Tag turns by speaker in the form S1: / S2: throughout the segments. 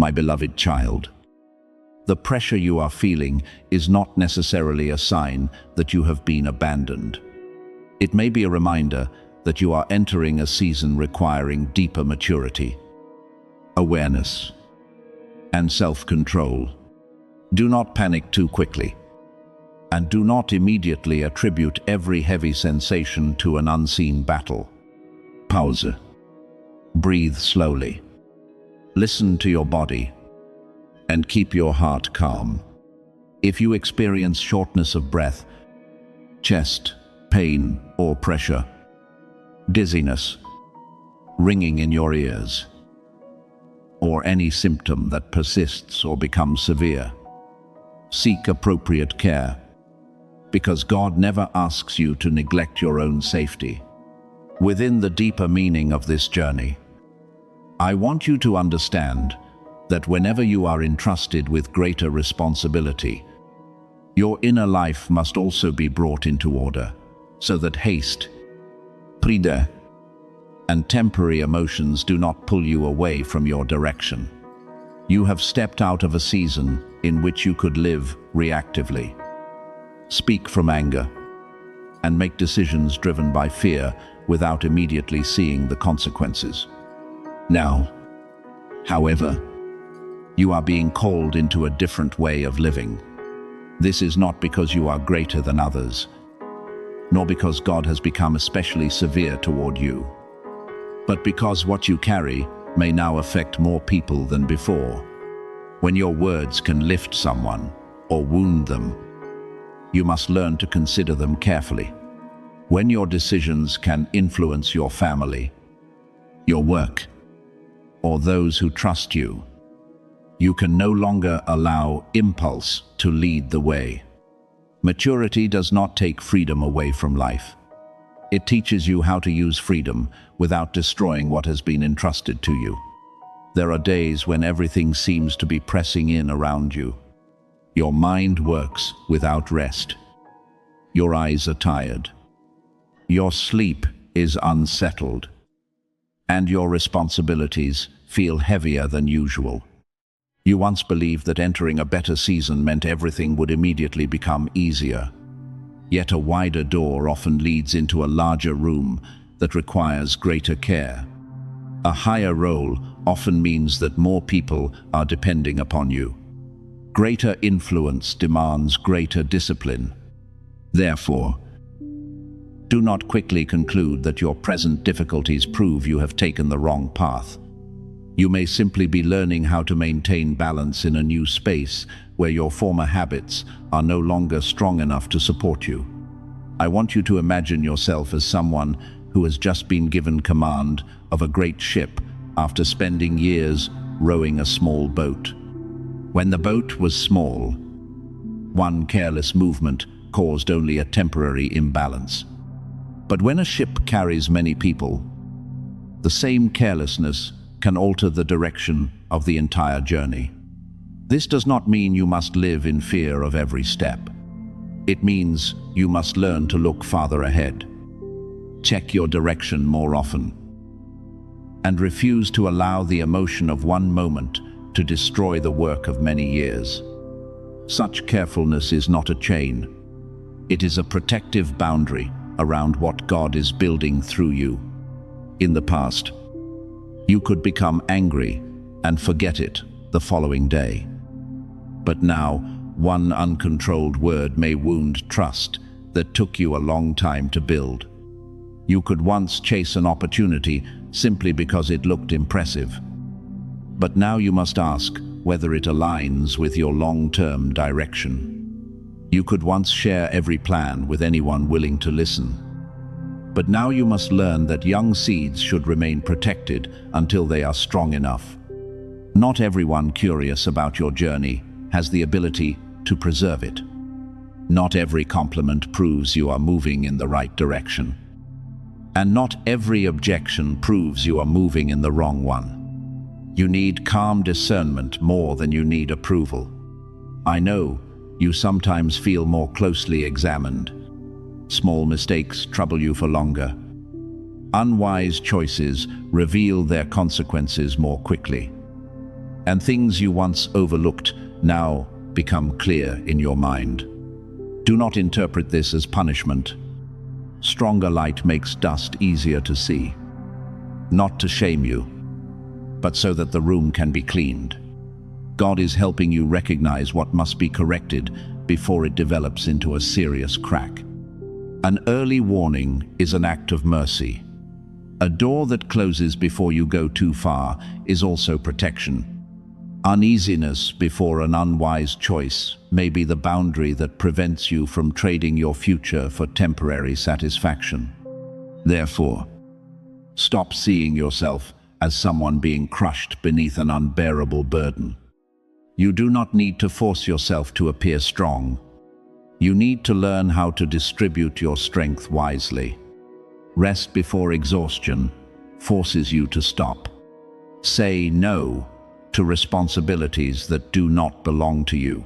S1: My beloved child, the pressure you are feeling is not necessarily a sign that you have been abandoned. It may be a reminder that you are entering a season requiring deeper maturity, awareness, and self-control. Do not panic too quickly, and do not immediately attribute every heavy sensation to an unseen battle. Pause. Breathe slowly. Listen to your body, and keep your heart calm. If you experience shortness of breath, chest pain or pressure, dizziness, ringing in your ears, or any symptom that persists or becomes severe, seek appropriate care, because God never asks you to neglect your own safety. Within the deeper meaning of this journey, I want you to understand that whenever you are entrusted with greater responsibility, your inner life must also be brought into order, so that haste, pride, and temporary emotions do not pull you away from your direction. You have stepped out of a season in which you could live reactively, speak from anger, and make decisions driven by fear without immediately seeing the consequences. Now, however, you are being called into a different way of living. This is not because you are greater than others, nor because God has become especially severe toward you, but because what you carry may now affect more people than before. When your words can lift someone or wound them, you must learn to consider them carefully. When your decisions can influence your family, your work, or those who trust you, you can no longer allow impulse to lead the way. Maturity does not take freedom away from life. It teaches you how to use freedom without destroying what has been entrusted to you. There are days when everything seems to be pressing in around you. Your mind works without rest. Your eyes are tired. Your sleep is unsettled. And your responsibilities feel heavier than usual. You once believed that entering a better season meant everything would immediately become easier. Yet a wider door often leads into a larger room that requires greater care. A higher role often means that more people are depending upon you. Greater influence demands greater discipline. Therefore, do not quickly conclude that your present difficulties prove you have taken the wrong path. You may simply be learning how to maintain balance in a new space where your former habits are no longer strong enough to support you. I want you to imagine yourself as someone who has just been given command of a great ship after spending years rowing a small boat. When the boat was small, one careless movement caused only a temporary imbalance. But when a ship carries many people, the same carelessness can alter the direction of the entire journey. This does not mean you must live in fear of every step. It means you must learn to look farther ahead, check your direction more often, and refuse to allow the emotion of one moment to destroy the work of many years. Such carefulness is not a chain. It is a protective boundary around what God is building through you. In the past, you could become angry and forget it the following day. But now, one uncontrolled word may wound trust that took you a long time to build. You could once chase an opportunity simply because it looked impressive. But now you must ask whether it aligns with your long-term direction. You could once share every plan with anyone willing to listen. But now you must learn that young seeds should remain protected until they are strong enough. Not everyone curious about your journey has the ability to preserve it. Not every compliment proves you are moving in the right direction. And not every objection proves you are moving in the wrong one. You need calm discernment more than you need approval. I know you sometimes feel more closely examined. Small mistakes trouble you for longer. Unwise choices reveal their consequences more quickly. and things you once overlooked now become clear in your mind. Do not interpret this as punishment. Stronger light makes dust easier to see, not to shame you, but so that the room can be cleaned. God is helping you recognize what must be corrected before it develops into a serious crack. An early warning is an act of mercy. A door that closes before you go too far is also protection. Uneasiness before an unwise choice may be the boundary that prevents you from trading your future for temporary satisfaction. Therefore, stop seeing yourself as someone being crushed beneath an unbearable burden. You do not need to force yourself to appear strong. You need to learn how to distribute your strength wisely. Rest before exhaustion forces you to stop. Say no to responsibilities that do not belong to you.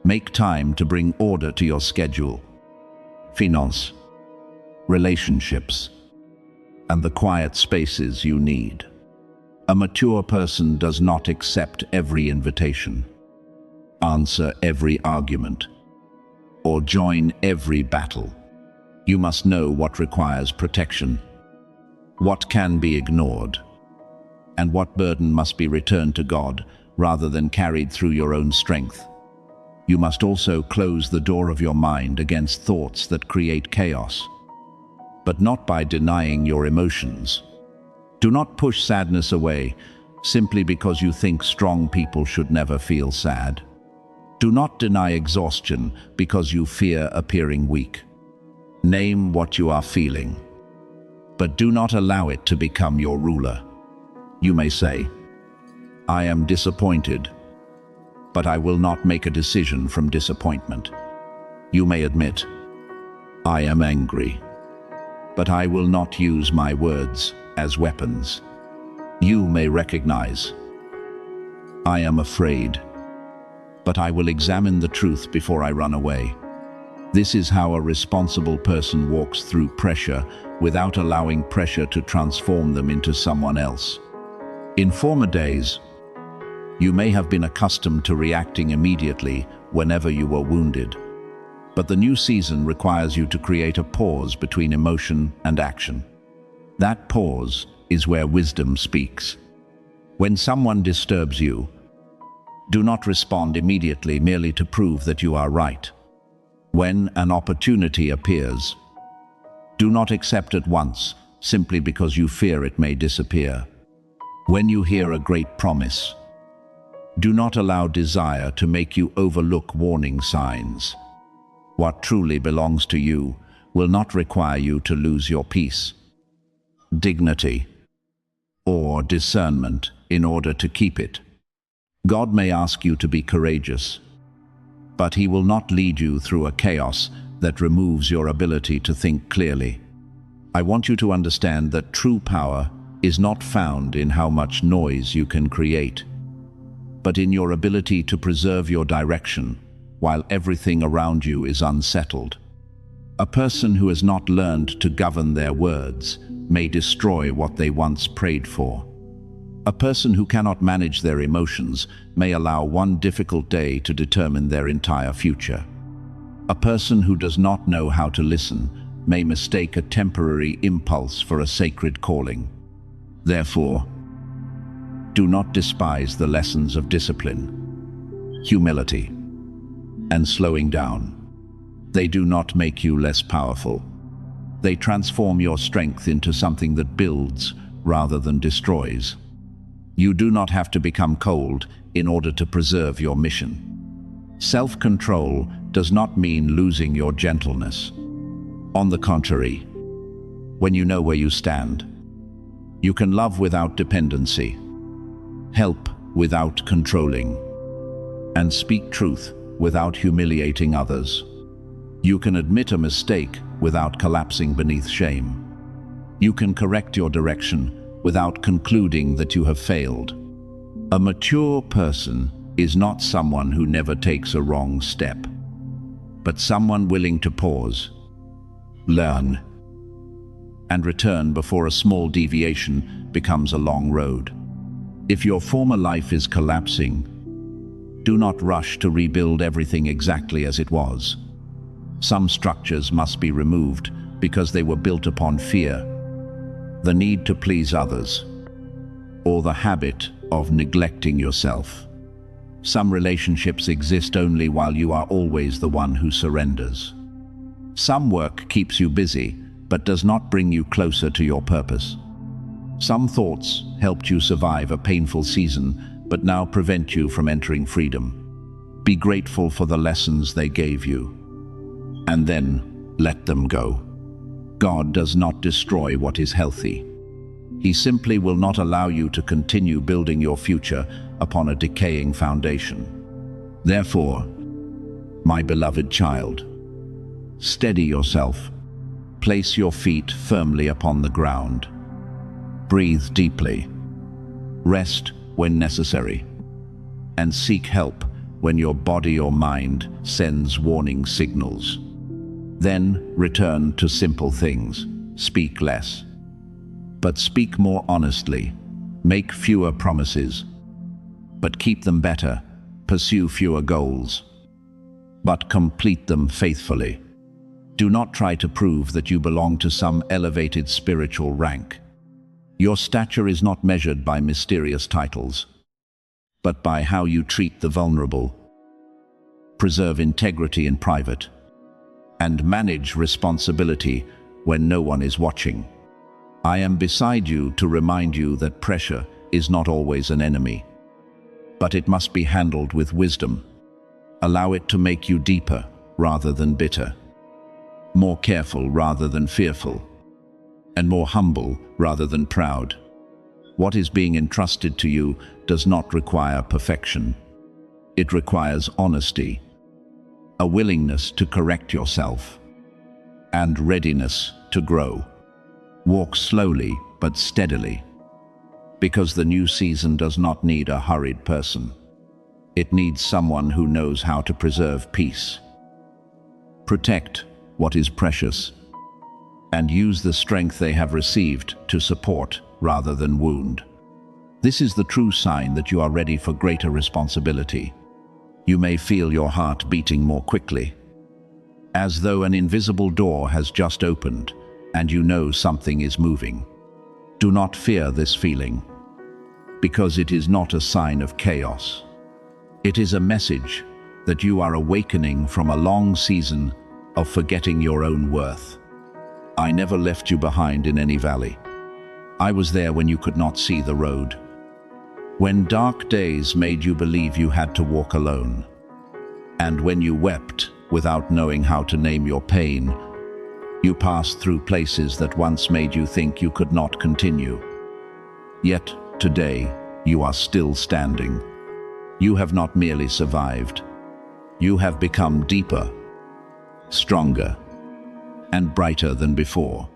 S1: Make time to bring order to your schedule, finance, relationships, and the quiet spaces you need. A mature person does not accept every invitation, answer every argument, or join every battle. You must know what requires protection, what can be ignored, and what burden must be returned to God rather than carried through your own strength. You must also close the door of your mind against thoughts that create chaos, but not by denying your emotions. Do not push sadness away simply because you think strong people should never feel sad. Do not deny exhaustion because you fear appearing weak. Name what you are feeling, but do not allow it to become your ruler. You may say, "I am disappointed," but I will not make a decision from disappointment. You may admit, "I am angry," but I will not use my words as weapons. You may recognize, "I am afraid," but I will examine the truth before I run away. This is how a responsible person walks through pressure without allowing pressure to transform them into someone else. In former days, you may have been accustomed to reacting immediately whenever you were wounded, but the new season requires you to create a pause between emotion and action. That pause is where wisdom speaks. When someone disturbs you, do not respond immediately merely to prove that you are right. When an opportunity appears, do not accept it once simply because you fear it may disappear. When you hear a great promise, do not allow desire to make you overlook warning signs. What truly belongs to you will not require you to lose your peace, dignity, or discernment in order to keep it. God may ask you to be courageous, but He will not lead you through a chaos that removes your ability to think clearly. I want you to understand that true power is not found in how much noise you can create, but in your ability to preserve your direction while everything around you is unsettled. A person who has not learned to govern their words may destroy what they once prayed for. A person who cannot manage their emotions may allow one difficult day to determine their entire future. A person who does not know how to listen may mistake a temporary impulse for a sacred calling. Therefore, do not despise the lessons of discipline, humility, and slowing down. They do not make you less powerful. They transform your strength into something that builds rather than destroys. You do not have to become cold in order to preserve your mission. Self-control does not mean losing your gentleness. On the contrary, when you know where you stand, you can love without dependency, help without controlling, and speak truth without humiliating others. You can admit a mistake without collapsing beneath shame. You can correct your direction without concluding that you have failed. A mature person is not someone who never takes a wrong step, but someone willing to pause, learn, and return before a small deviation becomes a long road. If your former life is collapsing, do not rush to rebuild everything exactly as it was. Some structures must be removed because they were built upon fear, the need to please others, or the habit of neglecting yourself. Some relationships exist only while you are always the one who surrenders. Some work keeps you busy, but does not bring you closer to your purpose. Some thoughts helped you survive a painful season, but now prevent you from entering freedom. Be grateful for the lessons they gave you, and then let them go. God does not destroy what is healthy. He simply will not allow you to continue building your future upon a decaying foundation. Therefore, my beloved child, steady yourself. Place your feet firmly upon the ground. Breathe deeply. Rest when necessary. And seek help when your body or mind sends warning signals. Then return to simple things. Speak less, but speak more honestly. Make fewer promises, but keep them better. Pursue fewer goals, but complete them faithfully. Do not try to prove that you belong to some elevated spiritual rank. Your stature is not measured by mysterious titles, but by how you treat the vulnerable. Preserve integrity in private, and manage responsibility when no one is watching. I am beside you to remind you that pressure is not always an enemy, but it must be handled with wisdom. Allow it to make you deeper rather than bitter, more careful rather than fearful, and more humble rather than proud. What is being entrusted to you does not require perfection. It requires honesty, a willingness to correct yourself, and readiness to grow. Walk slowly but steadily, because the new season does not need a hurried person. It needs someone who knows how to preserve peace. Protect what is precious, and use the strength they have received to support rather than wound. This is the true sign that you are ready for greater responsibility. You may feel your heart beating more quickly, as though an invisible door has just opened and you know something is moving. Do not fear this feeling, because it is not a sign of chaos. It is a message that you are awakening from a long season of forgetting your own worth. I never left you behind in any valley. I was there when you could not see the road, when dark days made you believe you had to walk alone, and when you wept without knowing how to name your pain. You passed through places that once made you think you could not continue. Yet today, you are still standing. You have not merely survived. You have become deeper, stronger, and brighter than before.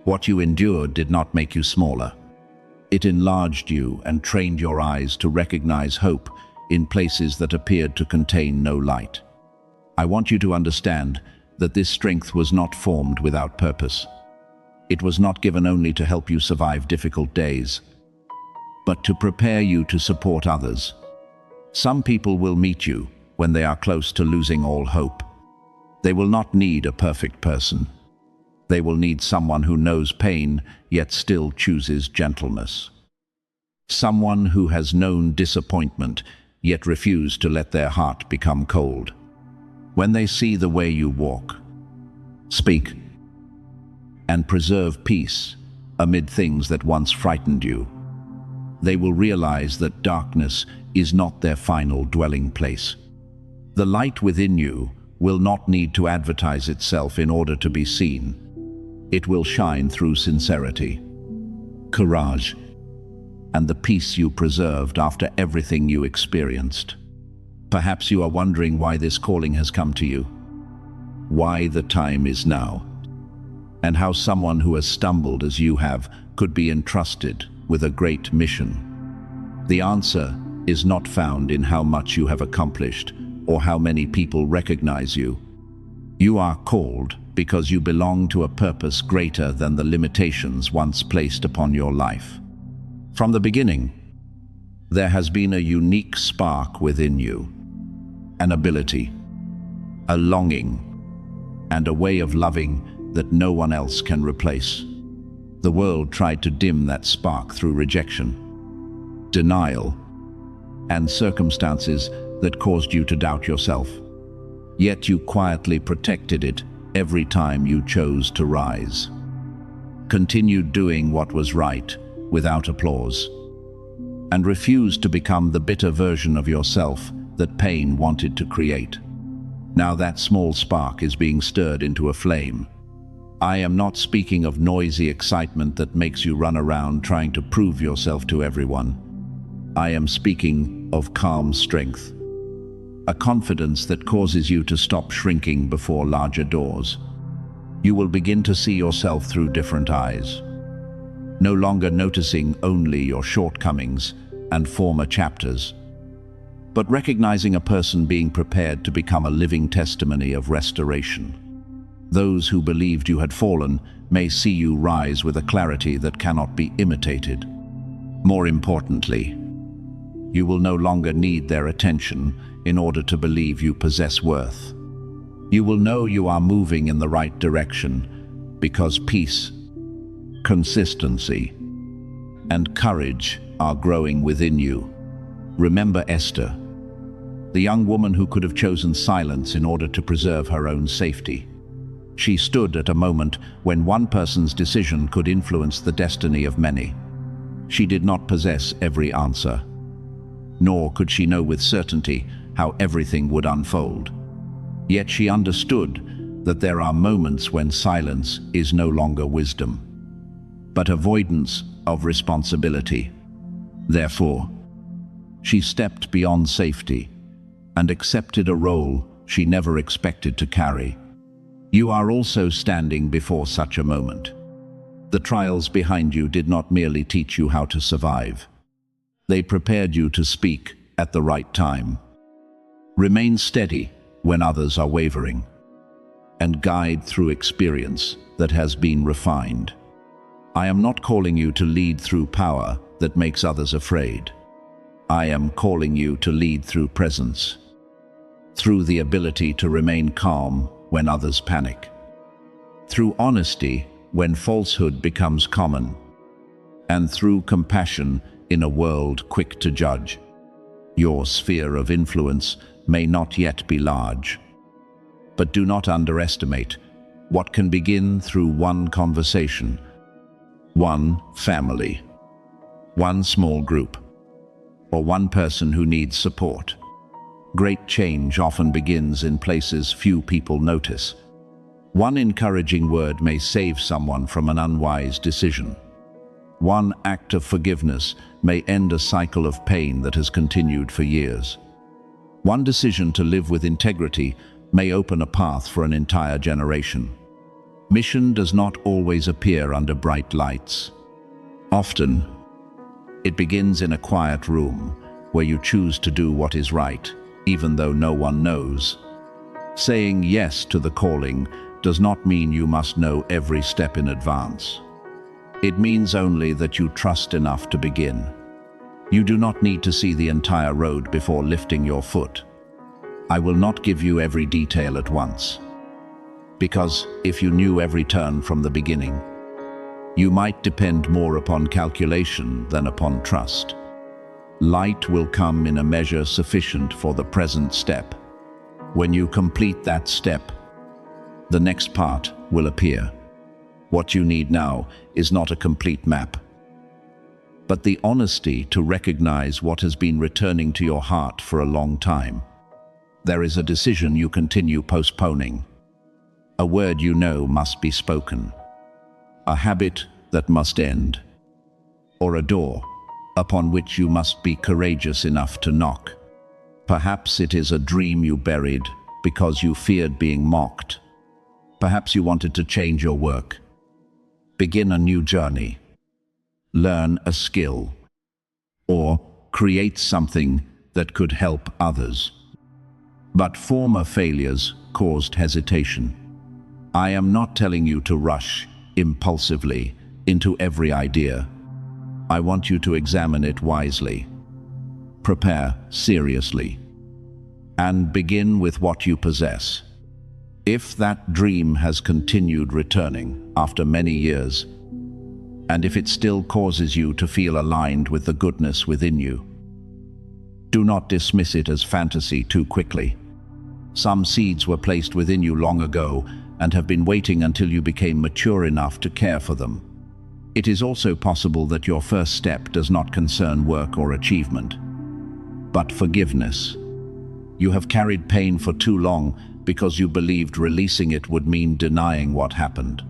S1: What you endured did not make you smaller. It enlarged you and trained your eyes to recognize hope in places that appeared to contain no light. I want you to understand that this strength was not formed without purpose. It was not given only to help you survive difficult days, but to prepare you to support others. Some people will meet you when they are close to losing all hope. They will not need a perfect person. They will need someone who knows pain, yet still chooses gentleness. Someone who has known disappointment, yet refused to let their heart become cold. When they see the way you walk, speak, and preserve peace amid things that once frightened you, they will realize that darkness is not their final dwelling place. The light within you will not need to advertise itself in order to be seen. It will shine through sincerity, courage, and the peace you preserved after everything you experienced. Perhaps you are wondering why this calling has come to you, why the time is now, and how someone who has stumbled as you have could be entrusted with a great mission. The answer is not found in how much you have accomplished or how many people recognize you. You are called because you belong to a purpose greater than the limitations once placed upon your life. From the beginning, There has been a unique spark within you, an ability, a longing, and a way of loving that no one else can replace. The world tried to dim that spark through rejection, denial, and circumstances that caused you to doubt yourself. Yet you quietly protected it every time you chose to rise. Continued doing what was right without applause, and refused to become the bitter version of yourself that pain wanted to create. Now that small spark is being stirred into a flame. I am not speaking of noisy excitement that makes you run around trying to prove yourself to everyone. I am speaking of calm strength, a confidence that causes you to stop shrinking before larger doors. You will begin to see yourself through different eyes, no longer noticing only your shortcomings and former chapters, but recognizing a person being prepared to become a living testimony of restoration. Those who believed you had fallen may see you rise with a clarity that cannot be imitated. More importantly, you will no longer need their attention in order to believe you possess worth. You will know you are moving in the right direction because peace, consistency, and courage are growing within you. Remember Esther, the young woman who could have chosen silence in order to preserve her own safety. She stood at a moment when one person's decision could influence the destiny of many. She did not possess every answer, nor could she know with certainty how everything would unfold. Yet she understood that there are moments when silence is no longer wisdom, but avoidance of responsibility. Therefore, she stepped beyond safety and accepted a role she never expected to carry. You are also standing before such a moment. The trials behind you did not merely teach you how to survive. They prepared you to speak at the right time. Remain steady when others are wavering, and guide through experience that has been refined. I am not calling you to lead through power that makes others afraid. I am calling you to lead through presence, through the ability to remain calm when others panic, through honesty when falsehood becomes common, and through compassion in a world quick to judge. Your sphere of influence may not yet be large, but do not underestimate what can begin through one conversation, one family, one small group, or one person who needs support. Great change often begins in places few people notice. One encouraging word may save someone from an unwise decision. One act of forgiveness may end a cycle of pain that has continued for years. One decision to live with integrity may open a path for an entire generation. Mission does not always appear under bright lights. Often, it begins in a quiet room where you choose to do what is right, even though no one knows. Saying yes to the calling does not mean you must know every step in advance. It means only that you trust enough to begin. You do not need to see the entire road before lifting your foot. I will not give you every detail at once, because if you knew every turn from the beginning, you might depend more upon calculation than upon trust. Light will come in a measure sufficient for the present step. When you complete that step, the next part will appear. What you need now is not a complete map, but the honesty to recognize what has been returning to your heart for a long time. There is a decision you continue postponing, a word you know must be spoken, a habit that must end, or a door upon which you must be courageous enough to knock. Perhaps it is a dream you buried because you feared being mocked. Perhaps you wanted to change your work, begin a new journey, learn a skill, or create something that could help others. But former failures caused hesitation. I am not telling you to rush impulsively into every idea. I want you to examine it wisely. prepare seriously. And begin with what you possess. If that dream has continued returning after many years, and if it still causes you to feel aligned with the goodness within you, do not dismiss it as fantasy too quickly. Some seeds were placed within you long ago and have been waiting until you became mature enough to care for them. It is also possible that your first step does not concern work or achievement, but forgiveness. You have carried pain for too long because you believed releasing it would mean denying what happened.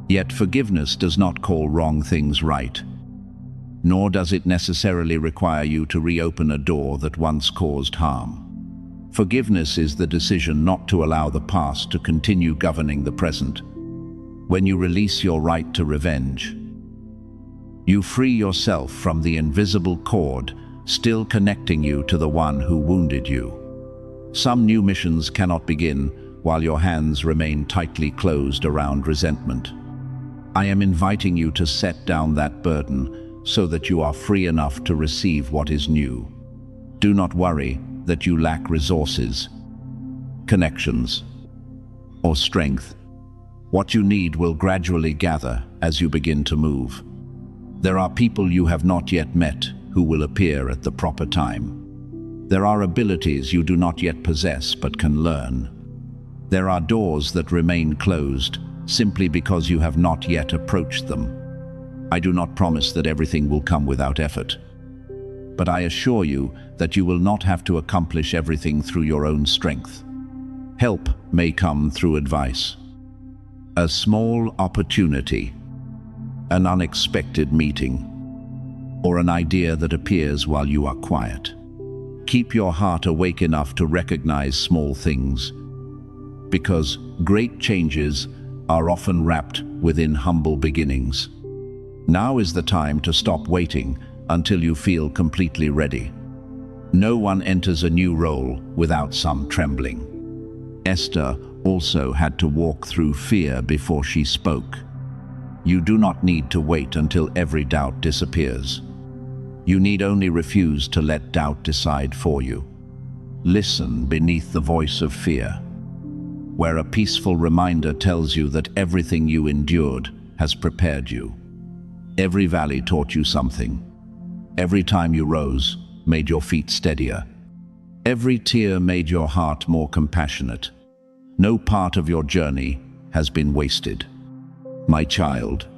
S1: Yet forgiveness does not call wrong things right, nor does it necessarily require you to reopen a door that once caused harm. Forgiveness is the decision not to allow the past to continue governing the present. When you release your right to revenge, you free yourself from the invisible cord still connecting you to the one who wounded you. Some new missions cannot begin while your hands remain tightly closed around resentment. I am inviting you to set down that burden so that you are free enough to receive what is new. Do not worry that you lack resources, connections, or strength. What you need will gradually gather as you begin to move. There are people you have not yet met who will appear at the proper time. There are abilities you do not yet possess but can learn. There are doors that remain closed simply because you have not yet approached them. I do not promise that everything will come without effort, but I assure you that you will not have to accomplish everything through your own strength. Help may come through advice, a small opportunity, an unexpected meeting, or an idea that appears while you are quiet. Keep your heart awake enough to recognize small things, because great changes are often wrapped within humble beginnings. Now is the time to stop waiting until you feel completely ready. No one enters a new role without some trembling. Esther also had to walk through fear before she spoke. You do not need to wait until every doubt disappears. You need only refuse to let doubt decide for you. Listen beneath the voice of fear, where a peaceful reminder tells you that everything you endured has prepared you. Every valley taught you something. Every time you rose made your feet steadier. Every tear made your heart more compassionate. No part of your journey has been wasted. My child,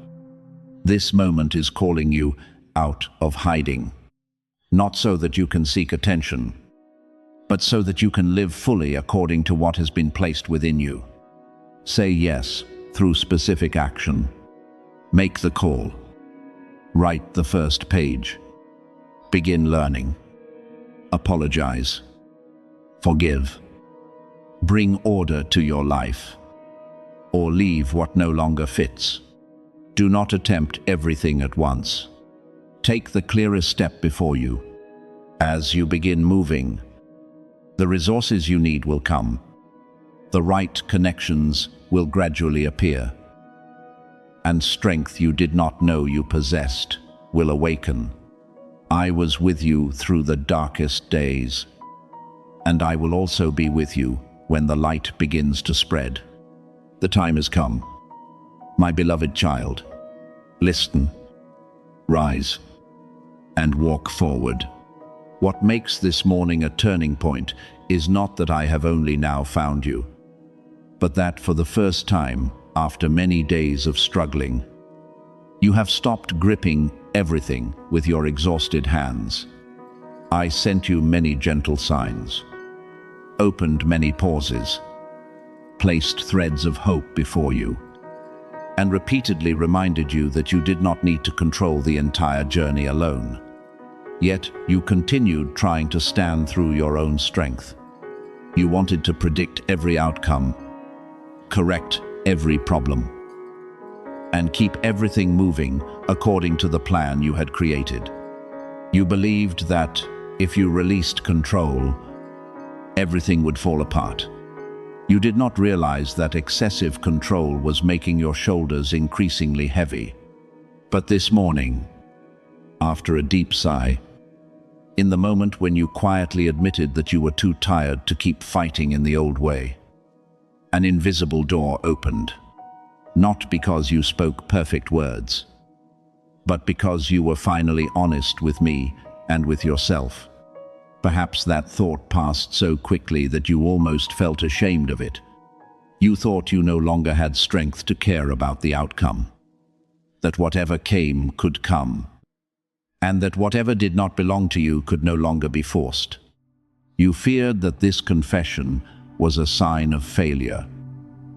S1: this moment is calling you out of hiding, not so that you can seek attention, but so that you can live fully according to what has been placed within you. Say yes through specific action. Make the call. Write the first page. Begin learning. Apologize. Forgive. Bring order to your life, or leave what no longer fits. Do not attempt everything at once. Take the clearest step before you. As you begin moving, the resources you need will come. The right connections will gradually appear, and strength you did not know you possessed will awaken. I was with you through the darkest days, and I will also be with you when the light begins to spread. The time has come. My beloved child, listen, rise, and walk forward. What makes this morning a turning point is not that I have only now found you, but that for the first time, after many days of struggling, you have stopped gripping everything with your exhausted hands. I sent you many gentle signs, opened many pauses, placed threads of hope before you, and repeatedly reminded you that you did not need to control the entire journey alone. Yet you continued trying to stand through your own strength. You wanted to predict every outcome, correct every problem, and keep everything moving according to the plan you had created. You believed that if you released control, everything would fall apart. You did not realize that excessive control was making your shoulders increasingly heavy. But this morning, after a deep sigh, in the moment when you quietly admitted that you were too tired to keep fighting in the old way. An invisible door opened, not because you spoke perfect words, but because you were finally honest with me and with yourself. Perhaps that thought passed so quickly that you almost felt ashamed of it. You thought you no longer had strength to care about the outcome, that whatever came could come, and that whatever did not belong to you could no longer be forced. You feared that this confession was a sign of failure.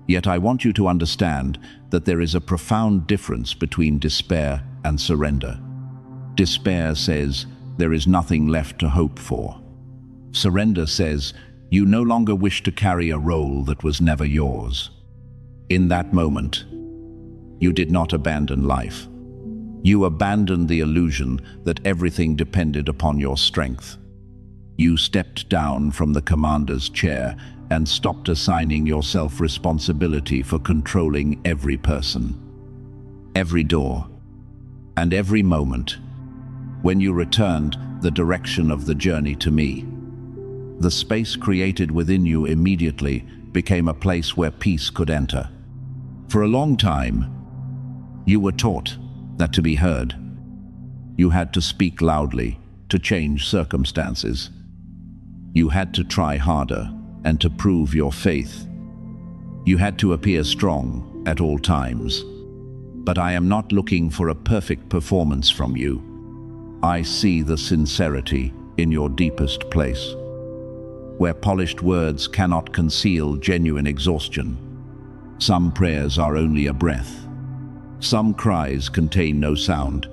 S1: Yet I want you to understand that there is a profound difference between despair and surrender. Despair says, there is nothing left to hope for. Surrender says, you no longer wish to carry a role that was never yours. In that moment, you did not abandon life. You abandoned the illusion that everything depended upon your strength. You stepped down from the commander's chair and stopped assigning yourself responsibility for controlling every person, every door, and every moment. When you returned the direction of the journey to me, the space created within you immediately became a place where peace could enter. For a long time, you were taught that to be heard, you had to speak loudly to change circumstances. You had to try harder and to prove your faith. You had to appear strong at all times. But I am not looking for a perfect performance from you. I see the sincerity in your deepest place, where polished words cannot conceal genuine exhaustion. Some prayers are only a breath. Some cries contain no sound,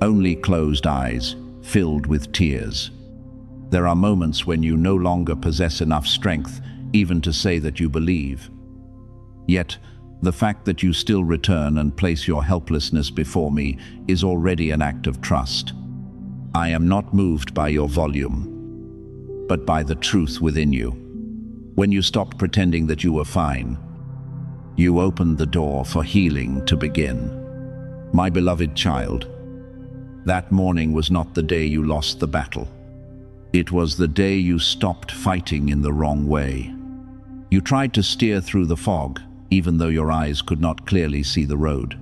S1: only closed eyes filled with tears. There are moments when you no longer possess enough strength even to say that you believe. Yet, the fact that you still return and place your helplessness before me is already an act of trust. I am not moved by your volume, but by the truth within you. When you stopped pretending that you were fine, you opened the door for healing to begin. My beloved child, that morning was not the day you lost the battle. It was the day you stopped fighting in the wrong way. You tried to steer through the fog, even though your eyes could not clearly see the road.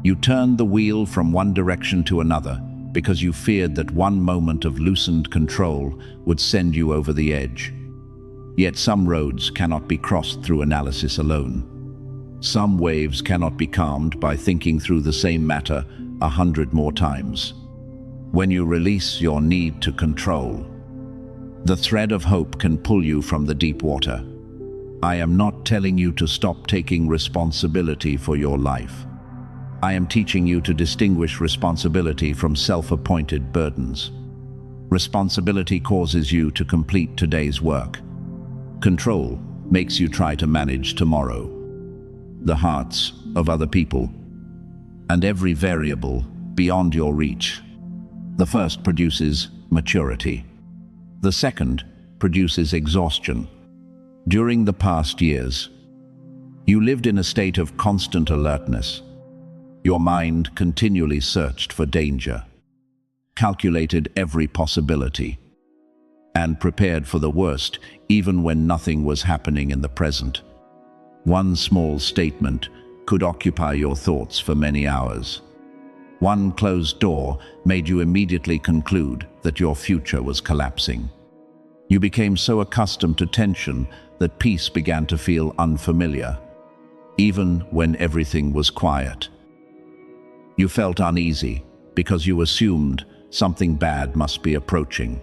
S1: You turned the wheel from one direction to another because you feared that one moment of loosened control would send you over the edge. Yet some roads cannot be crossed through analysis alone. Some waves cannot be calmed by thinking through the same matter 100 more times. When you release your need to control, the thread of hope can pull you from the deep water. I am not telling you to stop taking responsibility for your life. I am teaching you to distinguish responsibility from self-appointed burdens. Responsibility causes you to complete today's work. Control makes you try to manage tomorrow, the hearts of other people, and every variable beyond your reach. The first produces maturity. The second produces exhaustion. During the past years, you lived in a state of constant alertness. Your mind continually searched for danger, calculated every possibility, and prepared for the worst even when nothing was happening in the present. One small statement could occupy your thoughts for many hours. One closed door made you immediately conclude that your future was collapsing. You became so accustomed to tension that peace began to feel unfamiliar, even when everything was quiet. You felt uneasy because you assumed something bad must be approaching.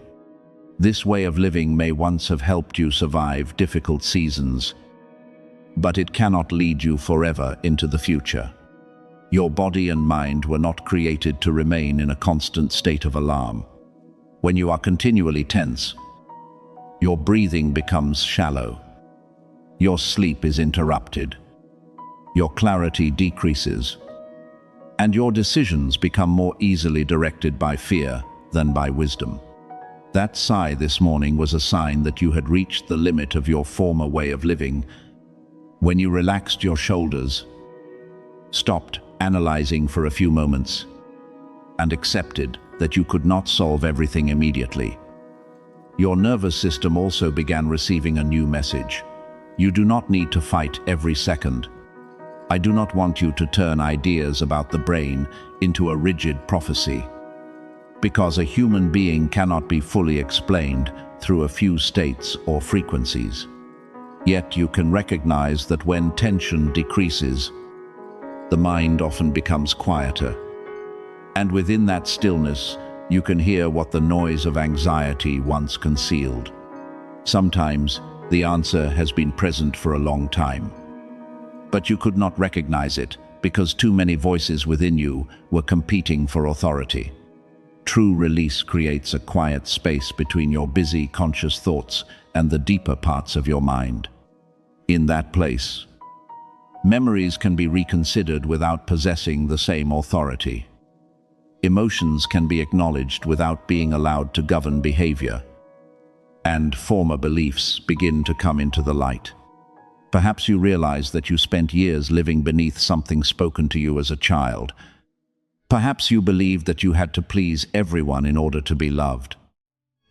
S1: This way of living may once have helped you survive difficult seasons, but it cannot lead you forever into the future. Your body and mind were not created to remain in a constant state of alarm. When you are continually tense, your breathing becomes shallow. Your sleep is interrupted. Your clarity decreases. And your decisions become more easily directed by fear than by wisdom. That sigh this morning was a sign that you had reached the limit of your former way of living. When you relaxed your shoulders, stopped analyzing for a few moments, and accepted that you could not solve everything immediately. Your nervous system also began receiving a new message. You do not need to fight every second. I do not want you to turn ideas about the brain into a rigid prophecy. Because a human being cannot be fully explained through a few states or frequencies. Yet you can recognize that when tension decreases, the mind often becomes quieter. And within that stillness, you can hear what the noise of anxiety once concealed. Sometimes, the answer has been present for a long time. But you could not recognize it because too many voices within you were competing for authority. True release creates a quiet space between your busy, conscious thoughts and the deeper parts of your mind. In that place, memories can be reconsidered without possessing the same authority. Emotions can be acknowledged without being allowed to govern behavior. And former beliefs begin to come into the light. Perhaps you realize that you spent years living beneath something spoken to you as a child. Perhaps you believed that you had to please everyone in order to be loved.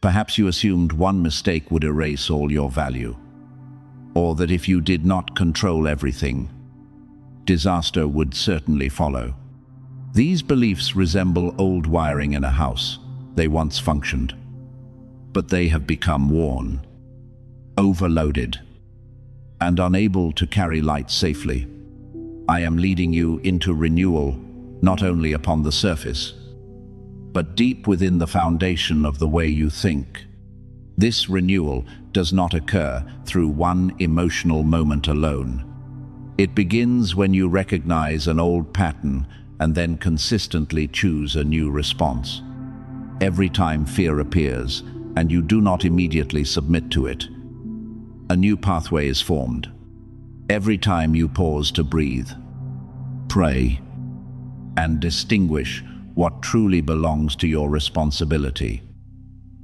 S1: Perhaps you assumed one mistake would erase all your value. Or that if you did not control everything, disaster would certainly follow. These beliefs resemble old wiring in a house. They once functioned, but they have become worn, overloaded, and unable to carry light safely. I am leading you into renewal, not only upon the surface, but deep within the foundation of the way you think. This renewal does not occur through one emotional moment alone. It begins when you recognize an old pattern and then consistently choose a new response. Every time fear appears, and you do not immediately submit to it, a new pathway is formed. Every time you pause to breathe, pray, and distinguish what truly belongs to your responsibility,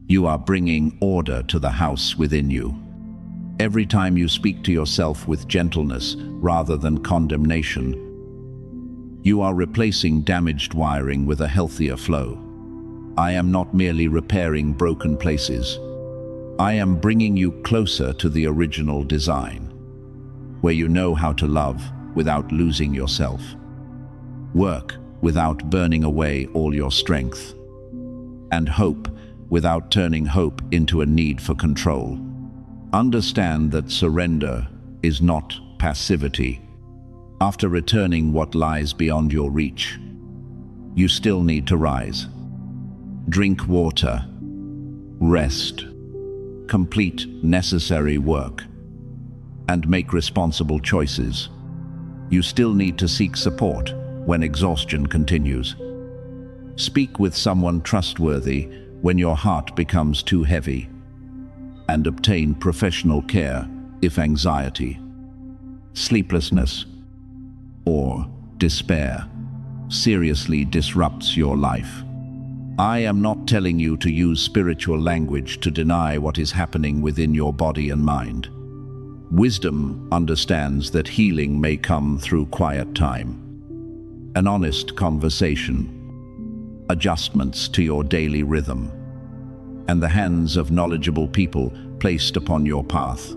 S1: you are bringing order to the house within you. Every time you speak to yourself with gentleness rather than condemnation, you are replacing damaged wiring with a healthier flow. I am not merely repairing broken places. I am bringing you closer to the original design, where you know how to love without losing yourself, work without burning away all your strength, and hope without turning hope into a need for control. Understand that surrender is not passivity. After returning what lies beyond your reach, you still need to rise. Drink water, rest, complete necessary work, and make responsible choices. You still need to seek support when exhaustion continues. Speak with someone trustworthy when your heart becomes too heavy, and obtain professional care if anxiety, sleeplessness, or despair seriously disrupts your life. I am not telling you to use spiritual language to deny what is happening within your body and mind. Wisdom understands that healing may come through quiet time, an honest conversation, adjustments to your daily rhythm, and the hands of knowledgeable people placed upon your path.